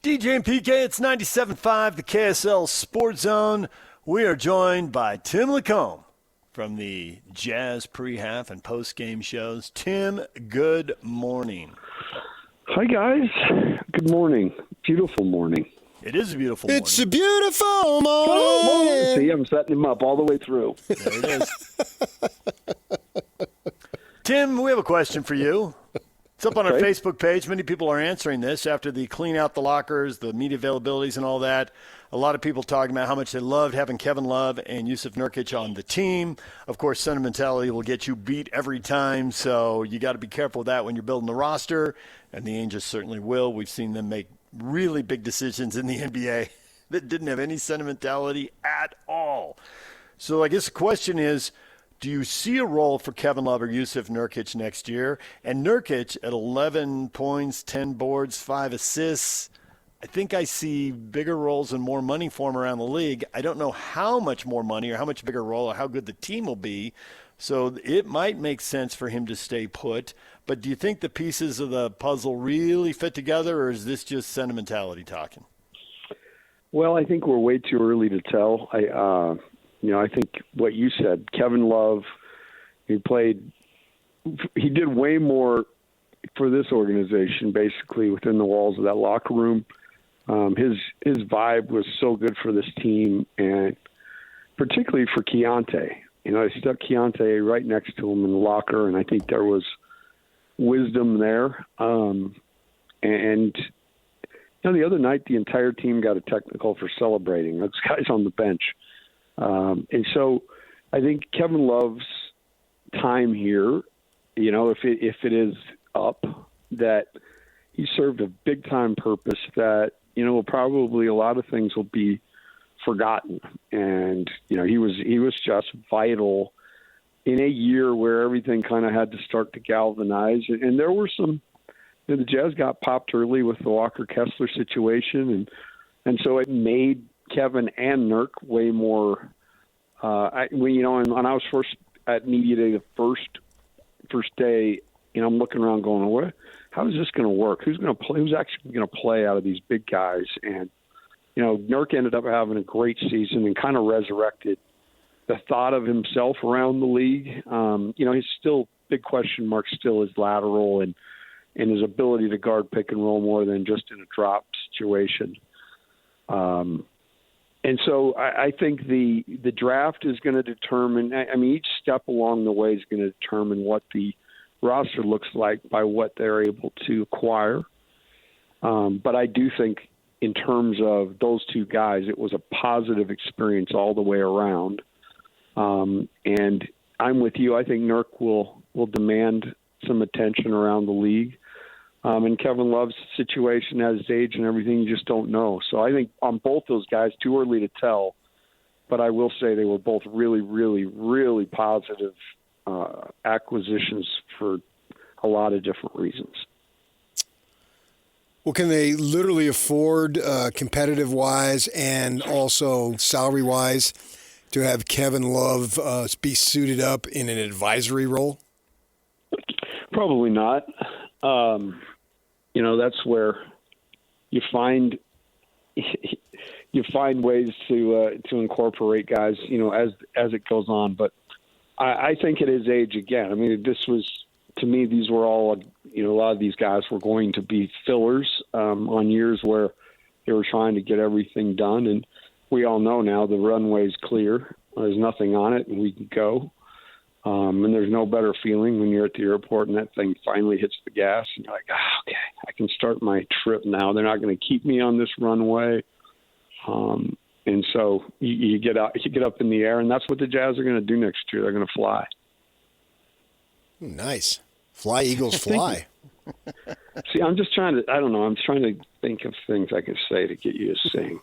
DJ and PK, it's 97.5, the KSL Sports Zone. We are joined by Tim LaComb from the Jazz pre-half and post-game shows. Tim, good morning. Hi, guys. Good morning. Beautiful morning. It is a beautiful morning. It's a beautiful morning. See, I'm setting him up all the way through. There it is. Tim, we have a question for you. It's up on our Facebook page. Many people are answering this after the clean out the lockers, the media availabilities and all that. A lot of people talking about how much they loved having Kevin Love and Yusuf Nurkic on the team. Of course, sentimentality will get you beat every time, so you got to be careful with that when you're building the roster, and the Angels certainly will. We've seen them make really big decisions in the NBA that didn't have any sentimentality at all. So I guess the question is, do you see a role for Kevin Love or Yusuf Nurkic next year? And Nurkic at 11 points, 10 boards, 5 assists, I think I see bigger roles and more money for him around the league. I don't know how much more money or how much bigger role or how good the team will be. So it might make sense for him to stay put. But do you think the pieces of the puzzle really fit together, or is this just sentimentality talking? Well, I think we're way too early to tell. I think what you said, Kevin Love, he did way more for this organization, basically, within the walls of that locker room. His vibe was so good for this team, and particularly for Keontae. I stuck Keontae right next to him in the locker, and I think there was wisdom there. The other night, the entire team got a technical for celebrating. Those guys on the bench. And so I think Kevin Love's time here, if it is up, that he served a big-time purpose that, probably a lot of things will be forgotten. And, he was just vital in a year where everything kind of had to start to galvanize. And there were some, the Jazz got popped early with the Walker Kessler situation. And so it made Kevin and Nurk way more, when I was first at media day, the first day, I'm looking around going, how is this going to work? Who's going to play? Who's actually going to play out of these big guys? And, Nurk ended up having a great season and kind of resurrected the thought of himself around the league. He's still big question mark, still his lateral and his ability to guard pick and roll more than just in a drop situation. And so I think the draft is going to determine, each step along the way is going to determine what the roster looks like by what they're able to acquire. But I do think in terms of those two guys, it was a positive experience all the way around. And I'm with you. I think Nurk will demand some attention around the league. And Kevin Love's situation has his age and everything, you just don't know. So I think on both those guys, too early to tell, but I will say they were both really, really, really positive acquisitions for a lot of different reasons. Well, can they literally afford, competitive-wise and also salary-wise, to have Kevin Love be suited up in an advisory role? Probably not. That's where you find ways to incorporate guys, as it goes on. But I think at his age again. These were all, a lot of these guys were going to be fillers on years where they were trying to get everything done. And we all know now the runway's clear. There's nothing on it, and we can go. And there's no better feeling when you're at the airport and that thing finally hits the gas and you're like, okay, I can start my trip now. They're not going to keep me on this runway. And so you get up in the air, and that's what the Jazz are going to do next year. They're going to fly. Nice. Fly, Eagles, fly. See, I'm just trying to think of things I can say to get you to sing.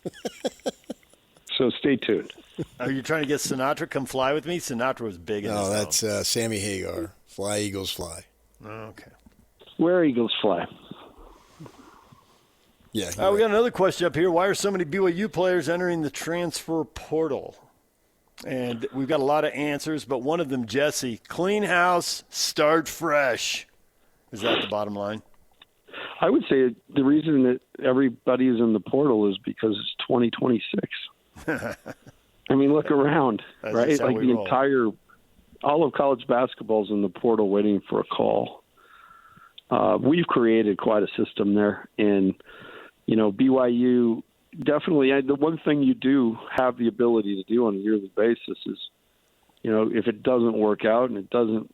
So stay tuned. Are you trying to get Sinatra come fly with me? Sinatra was big in this. No, that's Sammy Hagar. Fly, Eagles, fly. Okay. Where Eagles fly. Yeah. We got another question up here. Why are so many BYU players entering the transfer portal? And we've got a lot of answers, but one of them, Jesse, clean house, start fresh. Is that the bottom line? I would say the reason that everybody is in the portal is because it's 2026. I mean, look around, right? Like all of college basketball is in the portal waiting for a call. We've created quite a system there. And, BYU definitely, the one thing you do have the ability to do on a yearly basis is, if it doesn't work out and it doesn't,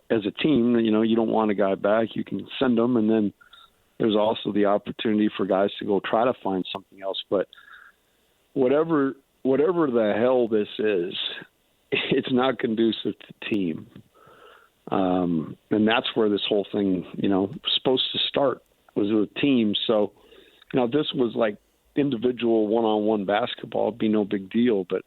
as a team, you don't want a guy back, you can send them. And then there's also the opportunity for guys to go try to find something else. But whatever the hell this is, it's not conducive to team. And that's where this whole thing, was supposed to start, was with teams. So, this was like individual one-on-one basketball. It'd be no big deal, but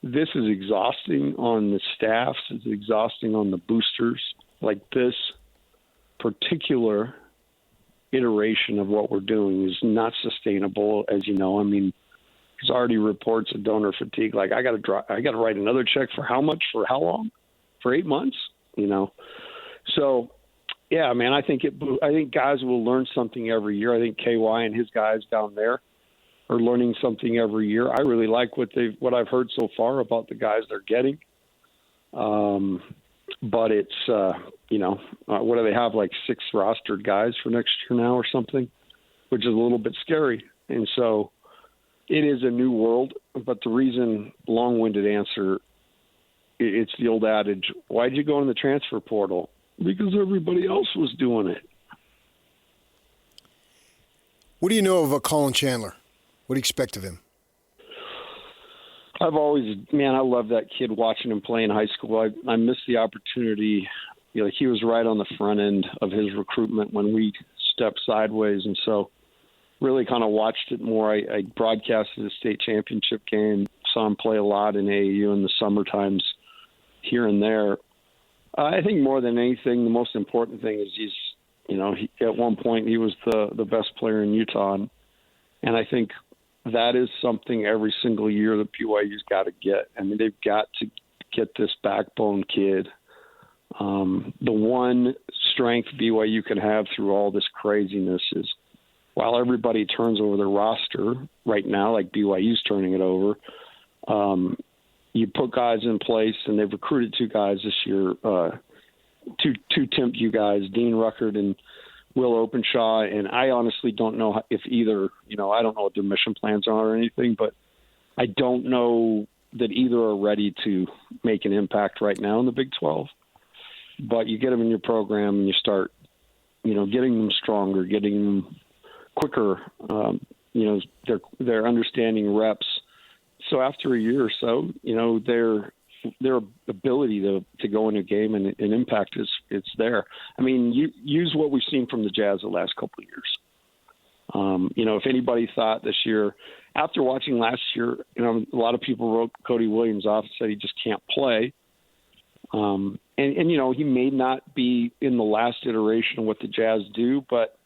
this is exhausting on the staffs. It's exhausting on the boosters. Like, this particular iteration of what we're doing is not sustainable, as you know. I mean, there's already reports of donor fatigue. Like, I got to write another check for how much, for how long? For 8 months, So, yeah, man, I think guys will learn something every year. I think KY and his guys down there are learning something every year. I really like what I've heard so far about the guys they're getting. But it's, what do they have, like 6 rostered guys for next year now or something, which is a little bit scary. And so it is a new world. But the reason, long-winded answer, it's the old adage, why'd you go in the transfer portal? Because everybody else was doing it. What do you know of Colin Chandler? What do you expect of him? I love that kid, watching him play in high school. I missed the opportunity. He was right on the front end of his recruitment when we stepped sideways. And so really kind of watched it more. I broadcasted the state championship game, saw him play a lot in AAU in the summer times here and there. I think more than anything, the most important thing is at one point he was the best player in Utah. And I think that is something every single year that BYU's got to get. I mean, they've got to get this backbone kid. The one strength BYU can have through all this craziness is while everybody turns over their roster right now, like BYU's turning it over, you put guys in place, and they've recruited 2 guys this year, two TIMPU guys, Dean Ruckert and Will Openshaw, and I honestly don't know if either, I don't know what their mission plans are or anything, but I don't know that either are ready to make an impact right now in the Big 12. But you get them in your program and you start, getting them stronger, getting them quicker, they're understanding reps. So after a year or so, their ability to go in a game and impact it's there. I mean, you use what we've seen from the Jazz the last couple of years. If anybody thought this year, after watching last year, a lot of people wrote Cody Williams off and said he just can't play. And he may not be in the last iteration of what the Jazz do, but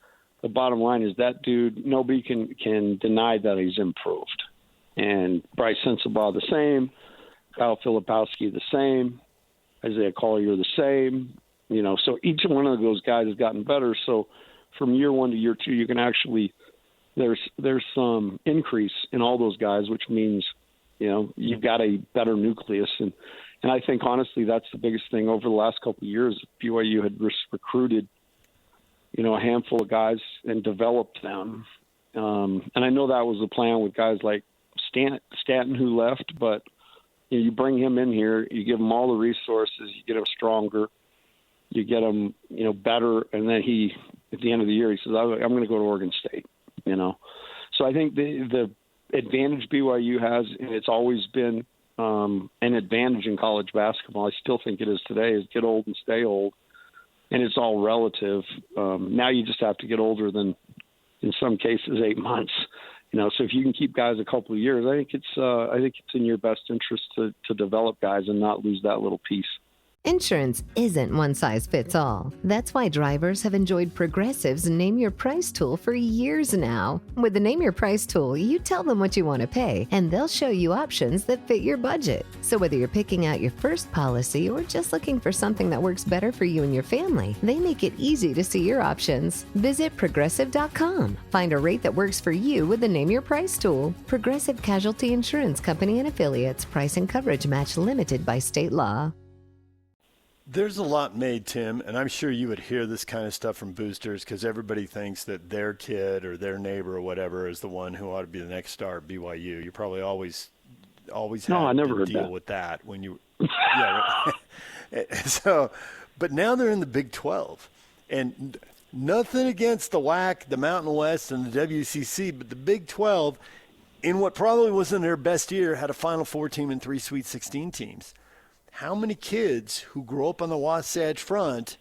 the bottom line is that dude, nobody can deny that he's improved. And Bryce Sensabaugh the same, Kyle Filipowski the same, Isaiah Collier the same. So each one of those guys has gotten better. So from year 1 to year 2, you can actually there's some increase in all those guys, which means you've got a better nucleus. And I think honestly that's the biggest thing over the last couple of years. BYU had recruited a handful of guys and developed them. And I know that was the plan with guys like Stanton who left, but you bring him in here, you give him all the resources, you get him stronger, you get him, better, and then at the end of the year, he says, I'm going to go to Oregon State, So I think the advantage BYU has, and it's always been an advantage in college basketball, I still think it is today, is get old and stay old, and it's all relative. Now you just have to get older than, in some cases, 8 months. So if you can keep guys a couple of years, I think it's in your best interest to develop guys and not lose that little piece. Insurance isn't one size fits all. That's why drivers have enjoyed Progressive's Name Your Price tool for years now. With the Name Your Price tool, you tell them what you want to pay, and they'll show you options that fit your budget. So whether you're picking out your first policy or just looking for something that works better for you and your family, they make it easy to see your options. Visit Progressive.com. Find a rate that works for you with the Name Your Price tool. Progressive Casualty Insurance Company and Affiliates. Price and coverage match limited by state law. There's a lot made, Tim, and I'm sure you would hear this kind of stuff from boosters because everybody thinks that their kid or their neighbor or whatever is the one who ought to be the next star at BYU. You probably always No, I had never to heard deal that. with that when you yeah. Right. So, but now they're in the Big 12, and nothing against the WAC, the Mountain West, and the WCC, but the Big 12, in what probably wasn't their best year, had a Final Four team and 3 Sweet 16 teams. How many kids who grow up on the Wasatch Front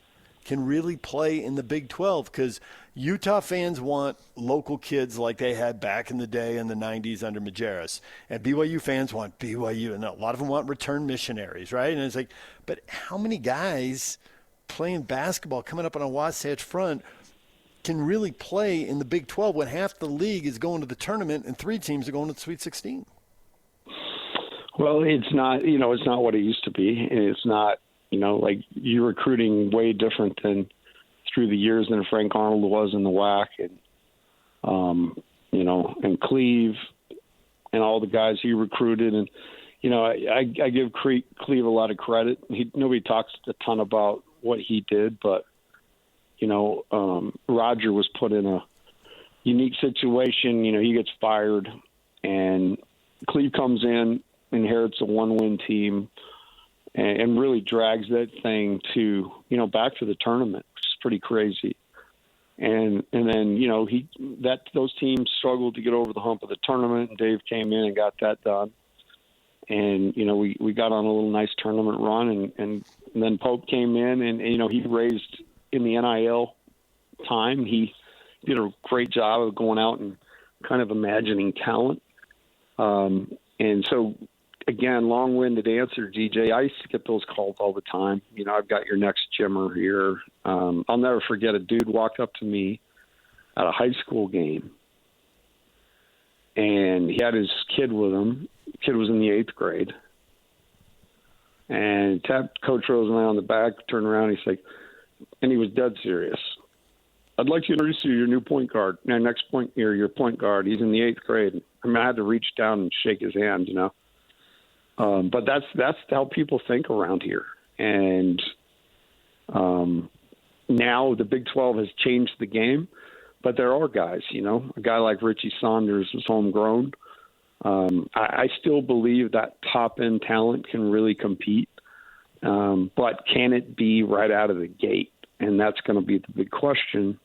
can really play in the Big 12? Because Utah fans want local kids like they had back in the day in the 90s under Majerus. And BYU fans want BYU. And a lot of them want return missionaries, right? And it's like, but how many guys playing basketball coming up on a Wasatch Front can really play in the Big 12 when half the league is going to the tournament and 3 teams are going to the Sweet 16? Well, it's not, it's not what it used to be. And it's not, like you're recruiting way different than through the years than Frank Arnold was in the WAC and Cleve and all the guys he recruited. And, I give Cleve a lot of credit. Nobody talks a ton about what he did, but, Roger was put in a unique situation. He gets fired and Cleve comes in, inherits a 1-win team and really drags that thing to, back to the tournament, which is pretty crazy. And then, those teams struggled to get over the hump of the tournament, and Dave came in and got that done. And, we got on a little nice tournament run and then Pope came in and, he raised in the NIL time. He did a great job of going out and kind of imagining talent. And so, again, long-winded answer, DJ. I used to get those calls all the time. I've got your next Jimmer here. I'll never forget a dude walked up to me at a high school game, and he had his kid with him. The kid was in the 8th grade. And tapped Coach Rosenman on the back, turned around, he's like, and he was dead serious. I'd like to introduce you to your new point guard, your point guard. He's in the 8th grade. I had to reach down and shake his hand, But that's how people think around here. And now the Big 12 has changed the game, but there are guys, a guy like Richie Saunders was homegrown. I still believe that top-end talent can really compete, but can it be right out of the gate? And that's going to be the big question,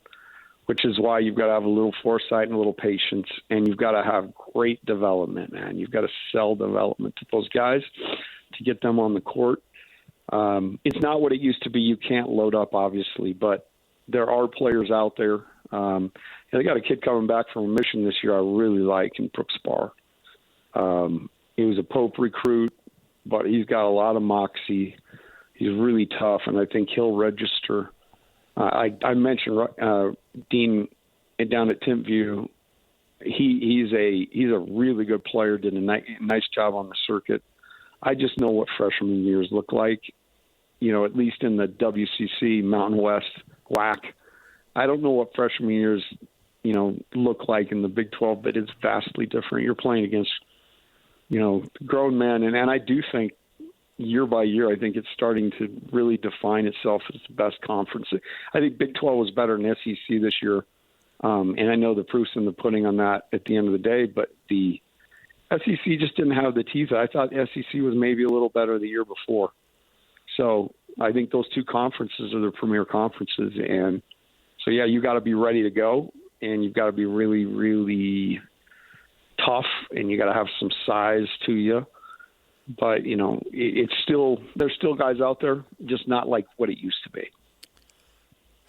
which is why you've got to have a little foresight and a little patience, and you've got to have great development, man. You've got to sell development to those guys to get them on the court. It's not what it used to be. You can't load up, obviously, but there are players out there. They got a kid coming back from a mission this year I really like in Brooks Barr. He was a Pope recruit, but he's got a lot of moxie. He's really tough, and I think he'll register. I mentioned Dean down at Timpview. He's a really good player. Did a nice job on the circuit. I just know what freshman years look like. At least in the WCC, Mountain West, WAC. I don't know what freshman years look like in the Big 12, but it's vastly different. You're playing against grown men, and I do think year by year, I think it's starting to really define itself as the best conference. I think Big 12 was better than SEC this year, and I know the proof's in the pudding on that at the end of the day, but the SEC just didn't have the teeth. I thought SEC was maybe a little better the year before. So I think those two conferences are the premier conferences, and so, yeah, you got to be ready to go, and you've got to be really, really tough, and you got to have some size to you. But, it's still – there's still guys out there, just not like what it used to be.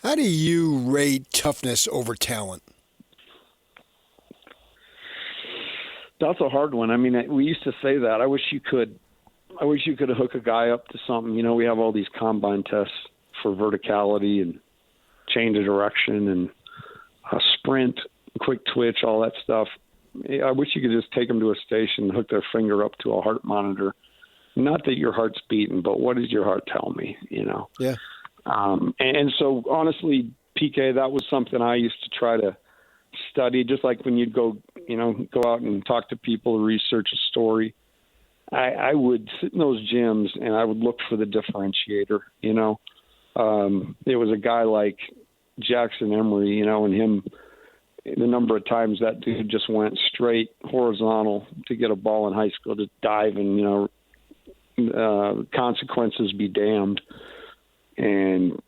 How do you rate toughness over talent? That's a hard one. I mean, we used to say that. I wish you could I wish you could hook a guy up to something. You know, we have all these combine tests for verticality and change of direction and sprint, quick twitch, all that stuff. I wish you could just take them to a station and hook their finger up to a heart monitor. Not that your heart's beating, but what does your heart tell me, you know? Yeah. And so, honestly, PK, that was something I used to try to study, just like when you'd go out and talk to people, research a story. I would sit in those gyms and I would look for the differentiator, you know. There was a guy like Jackson Emery, you know, and him, the number of times that dude just went straight horizontal to get a ball in high school, to dive and, you know, consequences be damned. And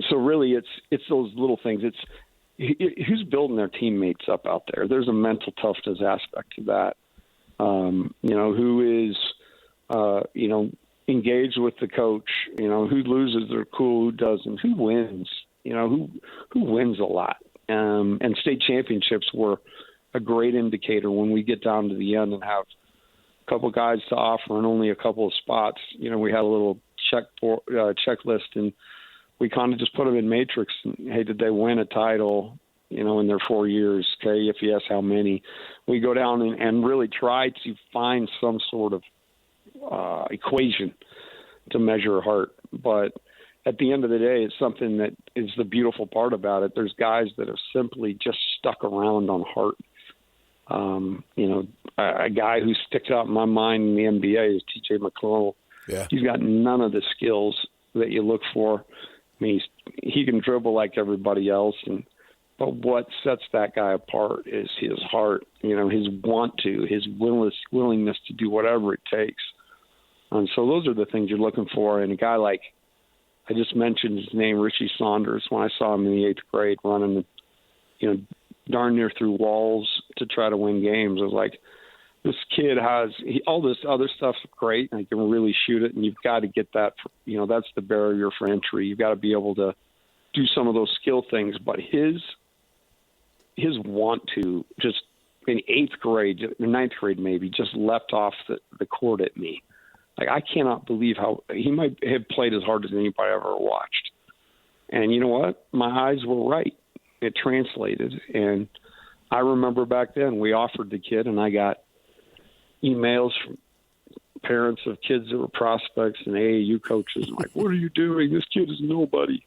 so really it's those little things. It's who's building their teammates up out there. There's a mental toughness aspect to that. You know, who is, you know, engaged with the coach, you know, who loses their cool, who doesn't, who wins, you know, who wins a lot. And state championships were a great indicator when we get down to the end and have a couple guys to offer and only a couple of spots. You know, we had a little checklist, and we kind of just put them in matrix. And, hey, did they win a title, you know, in their 4 years? Okay, if yes, how many? We go down and really try to find some sort of equation to measure heart. But at the end of the day, it's something that is the beautiful part about it. There's guys that have simply just stuck around on heart. You know, a guy who sticks out in my mind in the NBA is TJ McConnell. Yeah. He's got none of the skills that you look for. I mean, he can dribble like everybody else, but what sets that guy apart is his heart, you know, his his willingness to do whatever it takes. And so those are the things you're looking for. And a guy like, I just mentioned his name, Richie Saunders, when I saw him in the 8th grade running, you know, darn near through walls to try to win games. I was like, this kid has all this other stuff's great, and he can really shoot it, and you've got to get that, you know, that's the barrier for entry. You've got to be able to do some of those skill things. But his want to just in 8th grade, 9th grade maybe, just leapt off the court at me. Like, I cannot believe how he might have played as hard as anybody I ever watched. And you know what? My eyes were right. It translated. And I remember back then we offered the kid, and I got emails from parents of kids that were prospects and AAU coaches. I'm like, what are you doing? This kid is nobody.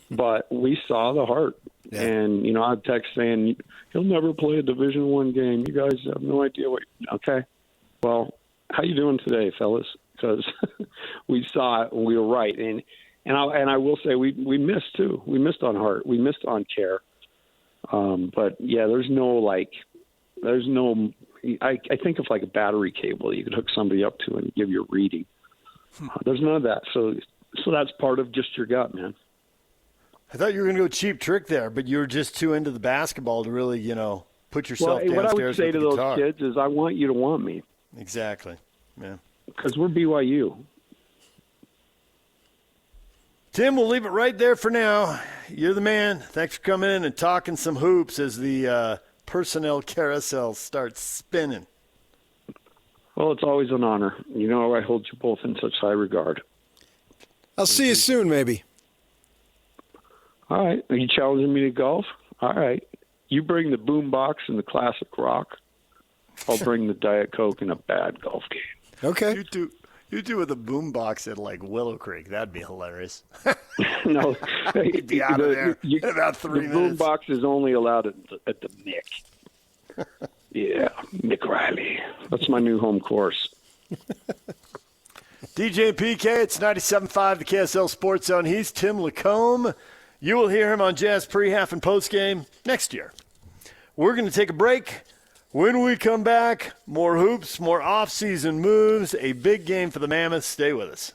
But we saw the heart. Yeah. And, you know, I'd text saying, he'll never play a Division I game. You guys have no idea what. Okay. Well, how you doing today, fellas? Because we saw it and we were right. And I will say we missed too. We missed on heart. We missed on care. But yeah, there's no I think of like a battery cable you could hook somebody up to and give you a reading. There's none of that. So that's part of just your gut, man. I thought you were going to go cheap trick there, but you were just too into the basketball to really, you know, put yourself downstairs. What I would say to those guitar. kids is, I want you to want me. Exactly. Yeah. Because we're BYU. Tim, we'll leave it right there for now. You're the man. Thanks for coming in and talking some hoops as the personnel carousel starts spinning. Well, it's always an honor. You know, I hold you both in such high regard. I'll see you soon, maybe. All right. Are you challenging me to golf? All right. You bring the boom box and the classic rock. I'll bring the Diet Coke and a bad golf game. Okay. You two with a boom box at like Willow Creek. That'd be hilarious. No. You'd be out of there in about 3 minutes. The boom box is only allowed at the Mick. Yeah, Mick Riley. That's my new home course. DJ and PK, it's 97.5, the KSL Sports Zone. He's Tim LaComb. You will hear him on Jazz Pre-Half and Postgame next year. We're going to take a break. When we come back, more hoops, more off-season moves, a big game for the Mammoths. Stay with us.